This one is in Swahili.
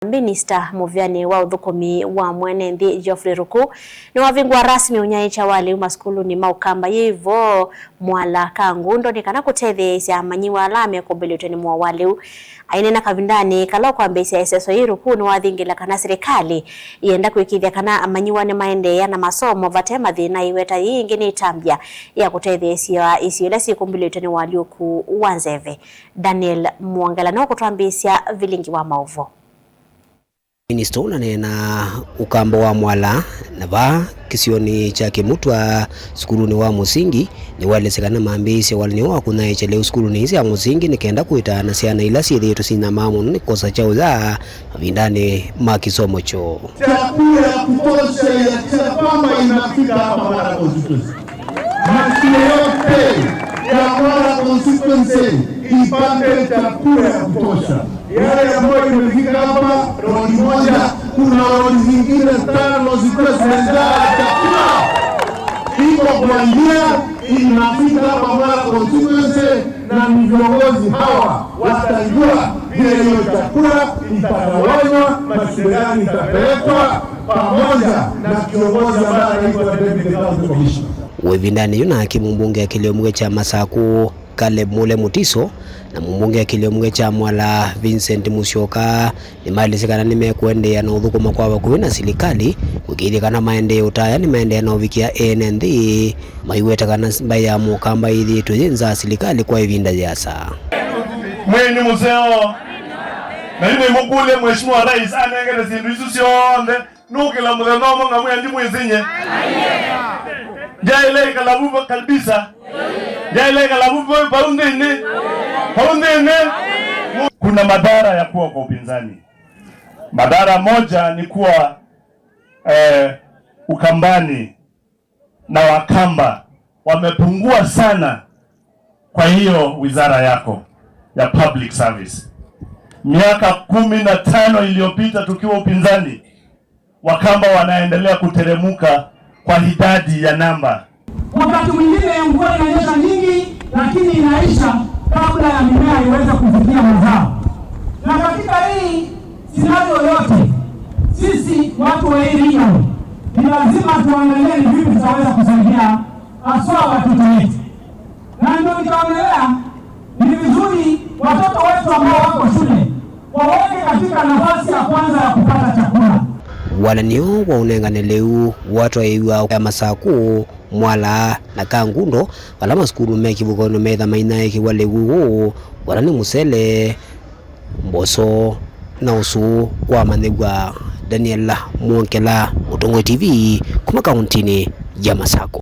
Minister Muvyani wa uthukumi wa mwene nthi Geoffrey Ruku ni wavingwa rasmi unyaisha wale maskulu ni maukamba yivo mwala kangundo ni kana kutetheesya manyiwa alame kombeliteni mwa wale ainena kavindani kala kwa mbesi ya SSO Ruku ni wathingila kana serikali ienda kuikithia kana manyiwa ni maendelea na masomo vatema thina iweta yingi ni tambia ya kutetheesya isiyola si kombeliteni wale ku wanzeve. Daniel Mwangala no kutwambisya vilingi wa mauvo. Minister unanena ukambo wa mwala na va kisioni cha Kimutwa skuluni wa musingi ni wale sekana mambisi wale wa kunaechele skuluni hizi ya musingi nikaenda kuita na siana ila si yetu sina mamu ni kosa chao za vindane makisomo cho chakula ya kutosha ya kila kwamba inafika hapa Mwala constituency. Mashule yote ya Mwala constituency ipate chakula ya kutosha. Yale ambayo imefika hapa rodi moja, kuna rodi zingine 5 zikuwa zinajaa chakula. Iko kwa njia inafika hapa Mwala constituency na viongozi hawa watajua vile hiyo chakula itagawanywa, mashuleni itapelekwa pamoja na kiongozi ambaye anaitwa Deputy County Commissioner. Wevindani yuna hakimu mbunge akiliomwe cha Masaku Caleb Mule Mutiso na mbunge akiliomwe cha Mwala Vincent Musyoka ni mali sikana nimekuendea na uthukuma kwa wakuwe na serikali kukiri kana maendeleo utaya ni maendeleo na uvikia NND maiweta kana mbaya mukamba ithi tuyenza serikali kwa ivinda jasa mweni museo na ine mukule mheshimiwa rais anengere zindu isu sionde nukila muthenomo ngamwe ndi mwizinye jaile kalabu kalbisa jaile kalabu paundene. Kuna madhara ya kuwa kwa upinzani. Madhara moja ni kuwa Ukambani na Wakamba wamepungua sana kwa hiyo wizara yako ya public service. Miaka 15 iliyopita tukiwa upinzani, Wakamba wanaendelea kuteremuka kwa idadi ya namba. Wakati mwingine mvua inanyesha nyingi lakini inaisha kabla ya mimea iweze kufikia mazao. Na katika hii scenario yote sisi watu wa hii region ni lazima tuangalie ni vipi tutaweza kusaidia haswa watoto wetu. Na ndio nikaonelea ni vizuri watoto wetu ambao wako shule waweke katika nafasi ya kwanza ya kupata chakula. Wala niyo wa unengane leu watu wa ya Masaku Mwala na Kangundo wala maskuru meki bukono medha maina eki wale gugu wala ni Musele Mboso na usu kwa manegwa. Daniel Mwangala, Mutongo TV kuma kauntini ya Masako.